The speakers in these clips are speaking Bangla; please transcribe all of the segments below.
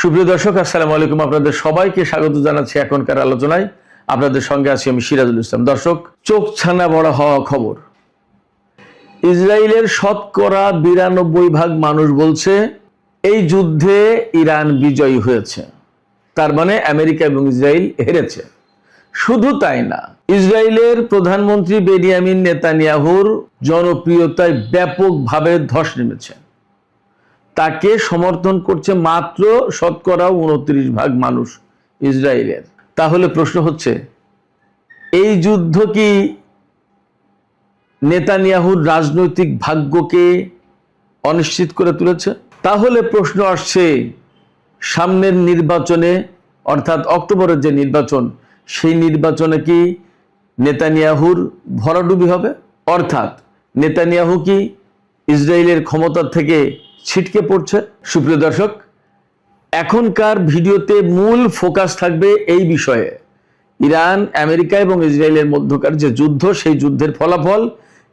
সুপ্রিয় দর্শক, আসসালামু আলাইকুম। আপনাদের সবাইকে স্বাগত জানাচ্ছি এখনকার আলোচনায়। আপনাদের সঙ্গে আছি আমি সিরাজুল ইসলাম। দর্শক, চোখ ছানা বড় হওয়া খবর। ইসরায়েলের শতকরা 92% মানুষ বলছে এই যুদ্ধে ইরান বিজয়ী হয়েছে। তার মানে আমেরিকা এবং ইসরায়েল হেরেছে। শুধু তাই না, ইসরায়েলের প্রধানমন্ত্রী বেনিয়ামিন নেতানিয়াহুর জনপ্রিয়তায় ব্যাপকভাবে ধস নেমেছে। তাকে সমর্থন করছে মাত্র শতকরা 29% মানুষ ইসরায়েলের। তাহলে প্রশ্ন হচ্ছে, এই যুদ্ধ কি নেতানিয়াহুর রাজনৈতিক ভাগ্যকে অনিশ্চিত করে তুলেছে? তাহলে প্রশ্ন আসছে, সামনের নির্বাচনে অর্থাৎ অক্টোবরের যে নির্বাচন, সেই নির্বাচনে কি নেতানিয়াহুর ভরাডুবি হবে? অর্থাৎ নেতানিয়াহু কি ইসরায়েলের ক্ষমতা থেকে ছিটকে পড়ছে? সুপ্রিয় দর্শক, এখনকার ভিডিওতে মূল ফোকাস থাকবে এই বিষয়ে। ইরান, আমেরিকা এবং ইসরায়েলের মধ্যকার যে যুদ্ধ, সেই যুদ্ধের ফলাফল,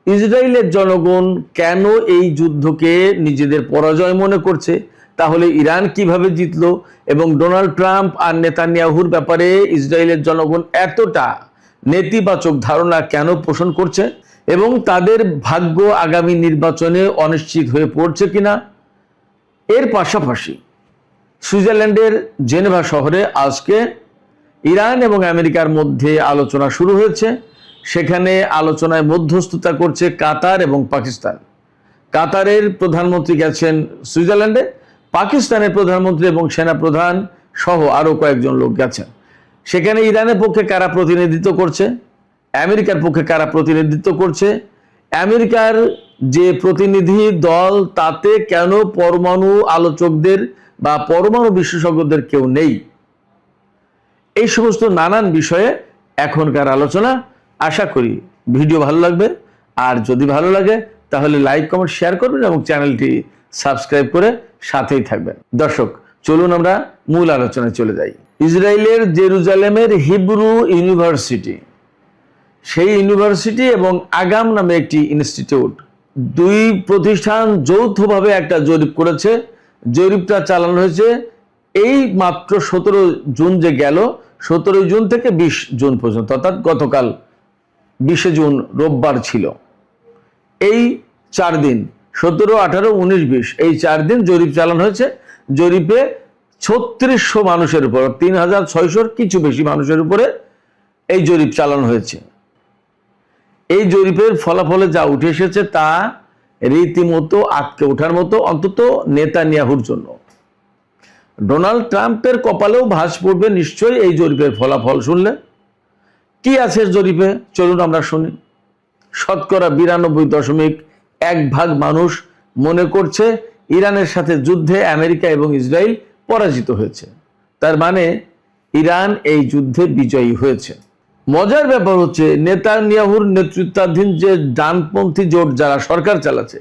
ইসরায়েলের জনগণ কেন এই যুদ্ধকে নিজেদের পরাজয় মনে করছে, তাহলে ইরান কিভাবে জিতলো, এবং ডোনাল্ড ট্রাম্প আর নেতানিয়াহুর ব্যাপারে ইসরায়েলের জনগণ এতটা নেতিবাচক ধারণা কেন পোষণ করছে, এবং তাদের ভাগ্য আগামী নির্বাচনে অনিশ্চিত হয়ে পড়ছে কিনা। এর পাশাপাশি সুইজারল্যান্ডের জেনেভা শহরে আজকে ইরান এবং আমেরিকার মধ্যে আলোচনা শুরু হয়েছে। সেখানে আলোচনায় মধ্যস্থতা করছে কাতার এবং পাকিস্তান। কাতারের প্রধানমন্ত্রী গেছেন সুইজারল্যান্ডে, পাকিস্তানের প্রধানমন্ত্রী এবং সেনাপ্রধান সহ আরো কয়েকজন লোক গেছেন। সেখানে ইরানের পক্ষে কারা প্রতিনিধিত্ব করছে, আমেরিকার পক্ষে কারা প্রতিনিধিত্ব করছে, আমেরিকার যে প্রতিনিধি দল, তাতে কেন পরমাণু আলোচকদের বা পরমাণু বিশেষজ্ঞদের কেউ নেই, এই সমস্ত নানান বিষয়ে এখনকার আলোচনা। আশা করি ভিডিও ভালো লাগবে, আর যদি ভালো লাগে তাহলে লাইক, কমেন্ট, শেয়ার করবেন এবং চ্যানেলটি সাবস্ক্রাইব করে সাথেই থাকবেন। দর্শক, চলুন আমরা মূল আলোচনায় চলে যাই। ইসরায়েলের জেরুজালেমের হিব্রু ইউনিভার্সিটি, সেই ইউনিভার্সিটি এবং আগাম নামে একটি ইনস্টিটিউট, দুই প্রতিষ্ঠান যৌথভাবে একটা জরিপ করেছে। জরিপটা চালানো হয়েছে এই মাত্র 17 জুন যে গেল, 17 জুন থেকে 20 জুন পর্যন্ত, অর্থাৎ গতকাল 20 জুন রোববার ছিল। এই 4 দিন, 17, 18, 19, 20, এই 4 দিন জরিপ চালানো হয়েছে। জরিপে 3600 মানুষের উপর, 3600 কিছু বেশি মানুষের উপরে এই জরিপ চালানো হয়েছে। এই জরিপের ফলাফলে যা উঠে এসেছে তা রীতিমতো আটকে ওঠার মতো, অন্তত নেতানিয়াহুর জন্য। ডোনাল্ড ট্রাম্পের কপালেও ভাঁজ পড়বে নিশ্চয়ই এই জরিপের ফলাফল শুনলে। কি আছে জরিপে, চলুন আমরা শুনি। শতকরা 92.1% মানুষ মনে করছে ইরানের সাথে যুদ্ধে আমেরিকা এবং ইসরায়েল পরাজিত হয়েছে। তার মানে ইরান এই যুদ্ধে বিজয়ী হয়েছে। মজার ব্যাপার হচ্ছে, নেতানিয়াহুর নেতৃত্বাধীন যে ডানপন্থী জোট যারা সরকার চালাচ্ছে,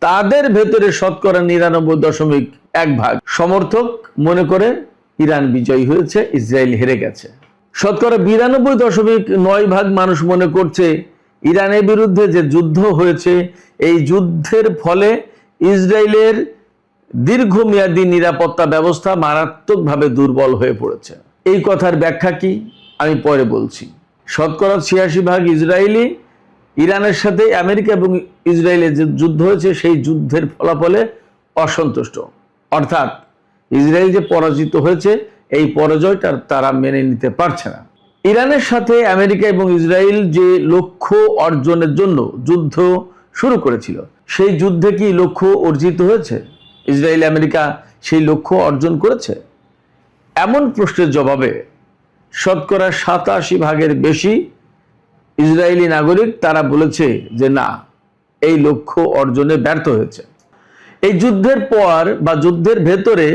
তাদের ভেতরে শতকরা 99.1% সমর্থক মনে করে ইরান বিজয়ী হয়েছে, ইসরায়েল হেরে গেছে। শতকরা 92.9% মানুষ মনে করছে ইরানের বিরুদ্ধে যে যুদ্ধ হয়েছে, এই যুদ্ধের ফলে ইসরায়েলের দীর্ঘমেয়াদী নিরাপত্তা ব্যবস্থা মারাত্মকভাবে দুর্বল হয়ে পড়েছে। এই কথার ব্যাখ্যা কি আমি পরে বলছি। শতকরা 86% ইসরায়েলি ইরানের সাথে আমেরিকা এবং ইসরায়েলের যে যুদ্ধ হয়েছে, সেই যুদ্ধের ফলাফলে অসন্তুষ্ট। অর্থাৎ ইসরায়েল যে পরাজিত হয়েছে, এই পরাজয়টা তারা মেনে নিতে পারছে না। ইরানের সাথে আমেরিকা এবং ইসরায়েল যে লক্ষ্য অর্জনের জন্য যুদ্ধ শুরু করেছিল, সেই যুদ্ধে কি লক্ষ্য অর্জিত হয়েছে? ইসরায়েল আমেরিকা সেই লক্ষ্য অর্জন করেছে? এমন প্রশ্নের জবাবে শতকরা 87% বেশি ইসরায়েলি নাগরিক তারা বলেছে যে না, এই লক্ষ্য অর্জনে ব্যর্থ হয়েছে। এই যুদ্ধের পর বা যুদ্ধের ভেতরে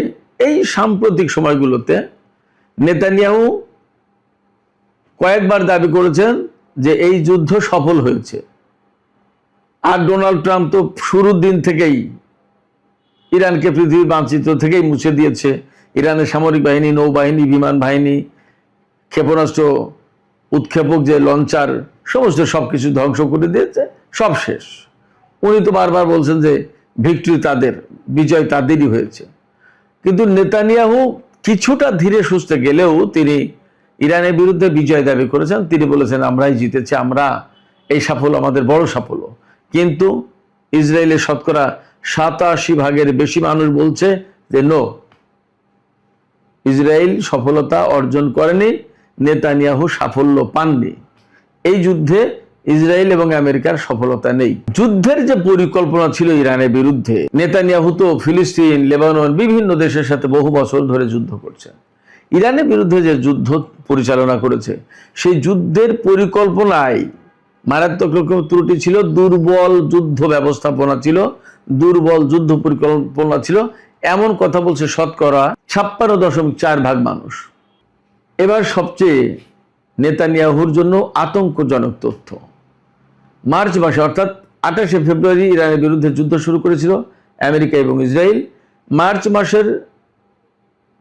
এই সাম্প্রতিক সময়গুলোতে নেতানিয়াহু কয়েকবার দাবি করেছেন যে এই যুদ্ধ সফল হয়েছে। আর ডোনাল্ড ট্রাম্প তো শুরুর দিন থেকেই ইরানকে পৃথিবীর মানচিত্র থেকেই মুছে দিয়েছে। ইরানের সামরিক বাহিনী, নৌবাহিনী, বিমান বাহিনী, ক্ষেপণাস্ত্র, উৎক্ষেপক যে লঞ্চার, সমস্ত সবকিছু ধ্বংস করে দিয়েছে, সব শেষ। উনি তো বারবার বলছেন যে ভিক্টরি তাদের, বিজয় তাদেরই হয়েছে। কিন্তু নেতানিয়াহু কিছুটা ধীরে সুস্থে গেলেও তিনি ইরানের বিরুদ্ধে বিজয় দাবি করেছেন। তিনি বলেছেন আমরাই জিতেছি, আমরা এই সাফল্য আমাদের বড় সাফল্য। কিন্তু ইসরায়েলের শতকরা 87% বেশি মানুষ বলছে যে নো, ইসরায়েল সফলতা অর্জন করেনি, নেতানিয়াহু সাফল্য পাননি। এই যুদ্ধে ইসরায়েল এবং আমেরিকার সফলতা নেই। যুদ্ধের যে পরিকল্পনা ছিল ইরানের বিরুদ্ধে, নেতানিয়াহু তো ফিলিস্তিন, লেবানন বিভিন্ন দেশের সাথে বহু বছর ধরে যুদ্ধ করছেন। ইরানের বিরুদ্ধে যে যুদ্ধ পরিচালনা করেছে, সেই যুদ্ধের পরিকল্পনায় মারাত্মক রকম ত্রুটি ছিল, দুর্বল যুদ্ধ ব্যবস্থাপনা ছিল, দুর্বল যুদ্ধ পরিকল্পনা ছিল, এমন কথা বলছে শতকরা 56.4% মানুষ। এবার সবচেয়ে নেতানিয়াহুর জন্য আতঙ্কজনক তথ্য, মার্চ মাসে অর্থাৎ 28শে ফেব্রুয়ারি ইরানের বিরুদ্ধে যুদ্ধ শুরু করেছিল আমেরিকা এবং ইসরায়েল। মার্চ মাসের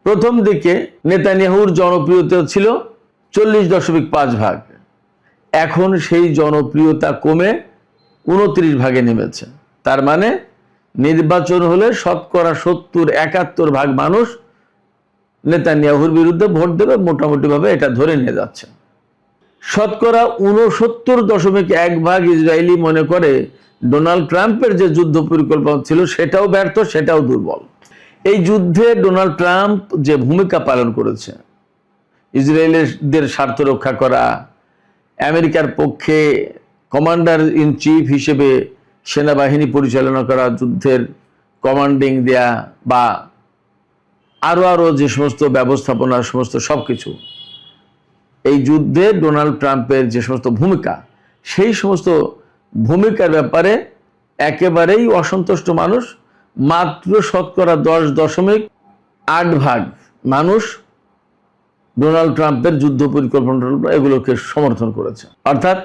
প্রথম দিকে নেতানিয়াহুর জনপ্রিয়তা ছিল 40.5%। এখন সেই জনপ্রিয়তা কমে 29% নেমেছে। তার মানে নির্বাচন হলে শতকরা 70-71% মানুষ নেতানিয়াহুর বিরুদ্ধে ভোট দেবে, মোটামুটি ভাবে এটা ধরে নিয়ে যাচ্ছে। শতকরা 69.1% ইসরায়েলি মনে করে ডোনাল্ড ট্রাম্পের যে যুদ্ধ পরিকল্পনা ছিল সেটাও ব্যর্থ, সেটাও দুর্বল। এই যুদ্ধে ডোনাল্ড ট্রাম্প যে ভূমিকা পালন করেছে, ইসরায়েলের স্বার্থ রক্ষা করা, আমেরিকার পক্ষে কমান্ডার ইন চিফ হিসেবে সেনাবাহিনী পরিচালনা করা, যুদ্ধের কমান্ডিং দেয়া বা আরো যে সমস্ত ব্যবস্থাপনা, সমস্ত সবকিছু, এই যুদ্ধে ডোনাল্ড ট্রাম্পের যে সমস্ত ভূমিকা, সেই সমস্ত ভূমিকার ব্যাপারে একেবারেই অসন্তুষ্ট মানুষ। মাত্র শতকরা 10.8% মানুষ ডোনাল্ড ট্রাম্পের যুদ্ধ পরিকল্পনা এগুলোকে সমর্থন করেছে। অর্থাৎ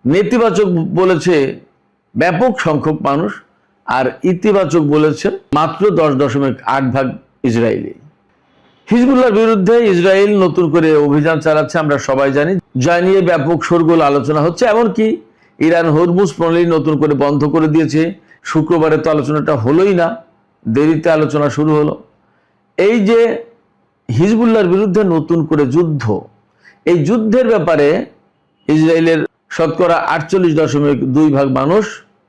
নেতিবাচক বলেছে ব্যাপক সংখ্যক মানুষ, আর ইতিবাচক বলেছে মাত্র 10.8% ইসরায়েলি। হিজবুল্লাহর বিরুদ্ধে ইসরায়েল নতুন করে অভিযান চালাচ্ছে, আমরা সবাই জানি, যা নিয়ে ব্যাপক শোরগোল আলোচনা হচ্ছে। এমনকি ইরান হরমুজ প্রণালী নতুন করে বন্ধ করে দিয়েছে। শুক্রবারে তো আলোচনাটা হলোই না, দেরিতে আলোচনা শুরু হলো। এই যে হিজবুল্লাহর বিরুদ্ধে নতুন করে যুদ্ধ, এই যুদ্ধের ব্যাপারে ইসরায়েলের শতকরা 48.2% মানুষ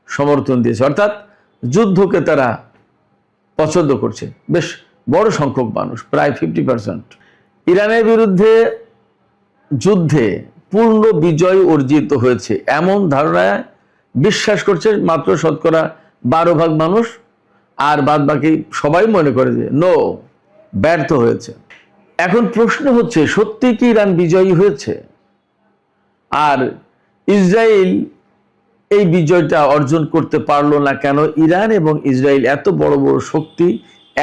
সমর্থন দিয়েছে। অর্থাৎ যুদ্ধকে তারা পছন্দ করছে, বেশ বড় সংখ্যক মানুষ, প্রায় 50%। ইরানের বিরুদ্ধে যুদ্ধে পূর্ণ বিজয় অর্জিত হয়েছে এমন ধারণায় বিশ্বাস করছে মাত্র শতকরা 12% মানুষ, আর বাদ বাকি সবাই মনে করে যে নো, ব্যর্থ হয়েছে। এখন প্রশ্ন হচ্ছে, সত্যি কি ইরান বিজয়ী হয়েছে? আর ইসরায়েল এই বিজয়টা অর্জন করতে পারলো না কেন? ইরান এবং ইসরায়েল এত বড় বড় শক্তি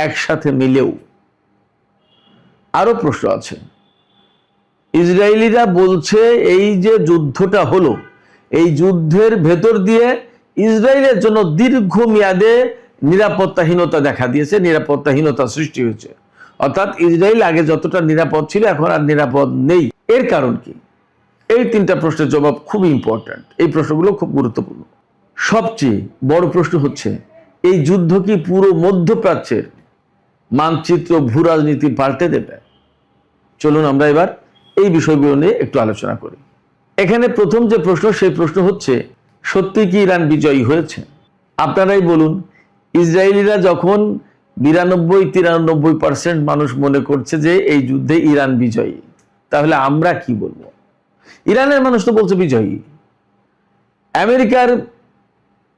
একসাথে মিলেও আরো প্রশ্ন আছে। ইসরায়েলিরা বলছে এই যে যুদ্ধটা হলো, এই যুদ্ধের ভেতর দিয়ে ইসরায়েলের জন্য দীর্ঘমেয়াদে নিরাপত্তাহীনতা দেখা দিয়েছে, নিরাপত্তাহীনতা সৃষ্টি হয়েছে। অর্থাৎ ইসরায়েল আগে যতটা নিরাপদ ছিল এখন আর নিরাপদ নেই। এর কারণ কি? এই 3টা প্রশ্নের জবাব খুব ইম্পর্ট্যান্ট। এই প্রশ্নগুলো খুব গুরুত্বপূর্ণ। সবচেয়ে বড় প্রশ্ন হচ্ছে, এই যুদ্ধ কি পুরো মধ্যপ্রাচ্যের মানচিত্র, ভূ রাজনীতি পাল্টে দেবে? চলুন আমরা এবার এই বিষয়গুলো নিয়ে একটু আলোচনা করি। এখানে প্রথম যে প্রশ্ন, সেই প্রশ্ন হচ্ছে, সত্যি কি ইরান বিজয়ী হয়েছে? আপনারাই বলুন, ইসরায়েলিরা যখন 92-93% মানুষ মনে করছে যে এই যুদ্ধে ইরান বিজয়ী, তাহলে আমরা কি বলবো? ইরানের মানুষ তো বলছে বিজয়ী। আমেরিকার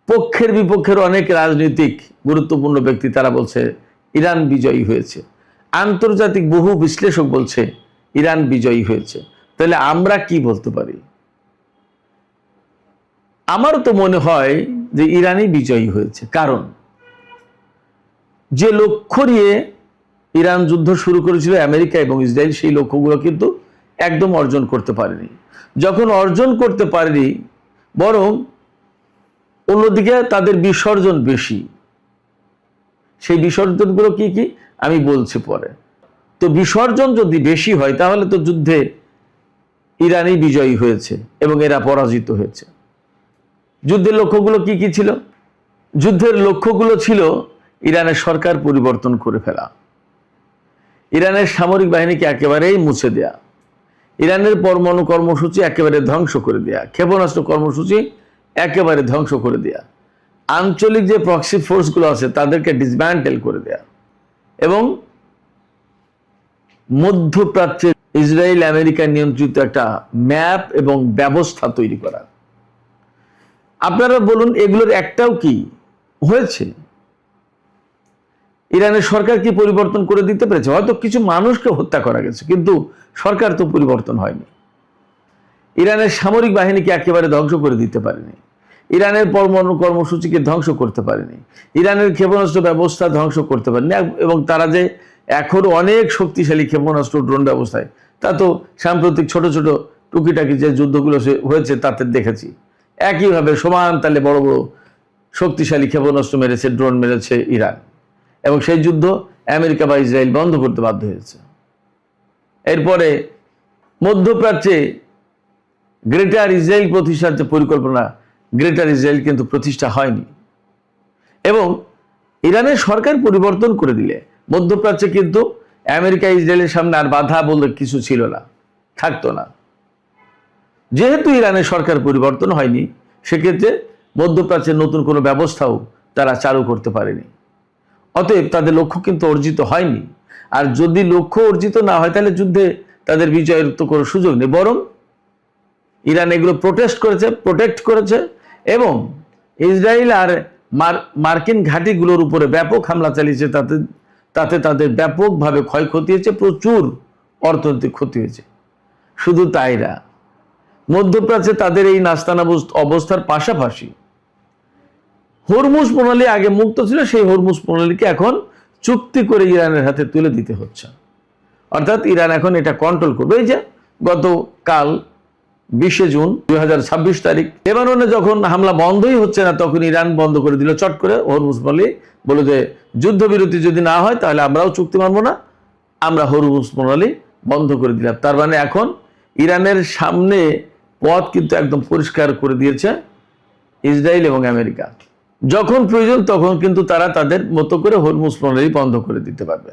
পক্ষের বিপক্ষের অনেক রাজনৈতিক গুরুত্বপূর্ণ ব্যক্তি তারা বলছে ইরান বিজয়ী হয়েছে। আন্তর্জাতিক বহু বিশ্লেষক বলছে ইরান বিজয়ী হয়েছে। তাহলে আমরা কি বলতে পারি? আমার তো মনে হয় যে ইরানই বিজয়ী হয়েছে। কারণ যে লক্ষ্য নিয়ে ইরান যুদ্ধ শুরু করেছিল আমেরিকা এবং ইসরায়েল, সেই লক্ষ্যগুলো কিন্তু একদম অর্জন করতে পারেনি। যখন অর্জন করতে পারেনি, বরং অন্যদিকে তাদের বিসর্জন বেশি। সেই বিসর্জনগুলো কি কি আমি বলছি পরে। তো বিসর্জন যদি বেশি হয় তাহলে তো যুদ্ধে ইরানই বিজয়ী হয়েছে এবং এরা পরাজিত হয়েছে। যুদ্ধের লক্ষ্যগুলো কি কি ছিল? যুদ্ধের লক্ষ্যগুলো ছিল ইরানের সরকার পরিবর্তন করে ফেলা, ইরানের সামরিক বাহিনীকে একেবারেই মুছে দেয়া, ইরানের পরমাণু কর্মসূচি একেবারে ধ্বংস করে দেয়া, ক্ষেপণাস্ত্র কর্মসূচি একেবারে ধ্বংস করে দেয়া, আঞ্চলিক যে প্রক্সি ফোর্সগুলো আছে তাদেরকে ডিসম্যান্টেল করে দেয়া এবং মধ্যপ্রাচ্যে ইসরায়েল আমেরিকা নিয়ন্ত্রিত একটা ম্যাপ এবং ব্যবস্থা তৈরি করা। আপনারা বলুন এগুলোর একটাও কি হয়েছে? ইরানের সরকার কি পরিবর্তন করে দিতে পেরেছে? হয়তো কিছু মানুষকে হত্যা করা গেছে, কিন্তু সরকার তো পরিবর্তন হয়নি। ইরানের সামরিক বাহিনীকে একেবারে ধ্বংস করে দিতে পারেনি, ইরানের পরমাণু কর্মসূচিকে ধ্বংস করতে পারেনি, ইরানের ক্ষেপণাস্ত্র ব্যবস্থা ধ্বংস করতে পারেনি, এবং তারা যে এখন অনেক শক্তিশালী ক্ষেপণাস্ত্র ড্রোন ব্যবস্থায়, তা তো সাম্প্রতিক ছোট ছোট টুকিটাকি যে যুদ্ধগুলো হয়েছে তাতে দেখেছি। একইভাবে সমান তালে বড় বড় শক্তিশালী ক্ষেপণাস্ত্র মেরেছে, ড্রোন মেরেছে ইরান, এবং সেই যুদ্ধ আমেরিকা বা ইসরায়েল বন্ধ করতে বাধ্য হয়েছে। এরপরে মধ্যপ্রাচ্যে গ্রেটার ইসরায়েল প্রতিষ্ঠার যে পরিকল্পনা, গ্রেটার ইসরায়েল কিন্তু প্রতিষ্ঠা হয়নি। এবং ইরানের সরকার পরিবর্তন করে দিলে মধ্যপ্রাচ্যে কিন্তু আমেরিকা ইসরায়েলের সামনে আর বাধা বলতে কিছু ছিল না, থাকতো না। যেহেতু ইরানের সরকার পরিবর্তন হয়নি, সেক্ষেত্রে মধ্যপ্রাচ্যের নতুন কোনো ব্যবস্থাও তারা চালু করতে পারেনি। অতএব তাদের লক্ষ্য কিন্তু অর্জিত হয়নি। আর যদি লক্ষ্য অর্জিত না হয় তাহলে যুদ্ধে তাদের বিজয়ের তো কোনো সুযোগ নেই, বরং ইরান এগুলো প্রোটেক্ট করেছে এবং ইসরায়েল আর মার্কিন ঘাঁটিগুলোর উপরে ব্যাপক হামলা চালিয়েছে। তাতে তাদের ব্যাপকভাবে ক্ষয়ক্ষতি হয়েছে, প্রচুর অর্থনৈতিক ক্ষতি হয়েছে। শুধু তাই না, মধ্যপ্রাচ্যে তাদের এই নাস্তানাবুদ অবস্থার পাশাপাশি হরমুজ প্রণালী আগে মুক্ত ছিল, সেই হরমুজ প্রণালীকে এখন চুক্তি করে ইরানের হাতে তুলে দিতে হচ্ছে। অর্থাৎ ইরান এখন এটা কন্ট্রোল করবে। এই যে গতকাল 20 জুন 2026 তারিখ লেবাননে যখন হামলা বন্ধই হচ্ছে না, তখন ইরান বন্ধ করে দিল চট করে হরমুজ প্রণালী, বলে যে যুদ্ধবিরতি যদি না হয় তাহলে আমরাও চুক্তি মানব না, আমরা হরমুজ প্রণালী বন্ধ করে দিলাম। তার মানে এখন ইরানের সামনে পথ কিন্তু একদম পরিষ্কার করে দিয়েছে ইসরায়েল এবং আমেরিকা। যখন প্রয়োজন তখন কিন্তু তারা তাদের মতো করে হরমুজ প্রণালী বন্ধ করে দিতে পারবে।